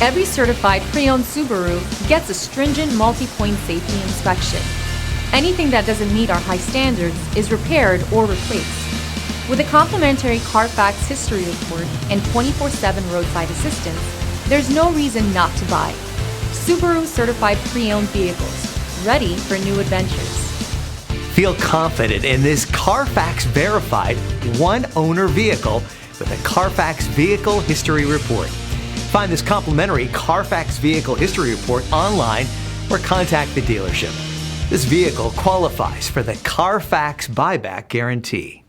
Every certified pre-owned Subaru gets a stringent multi-point safety inspection. Anything that doesn't meet our high standards is repaired or replaced. With a complimentary Carfax History Report and 24/7 roadside assistance, there's no reason not to buy. Subaru Certified pre-owned vehicles, ready for new adventures. Feel confident in this Carfax verified one-owner vehicle with a Carfax Vehicle History Report. Find this complimentary Carfax Vehicle History Report online or contact the dealership. This vehicle qualifies for the Carfax Buyback Guarantee.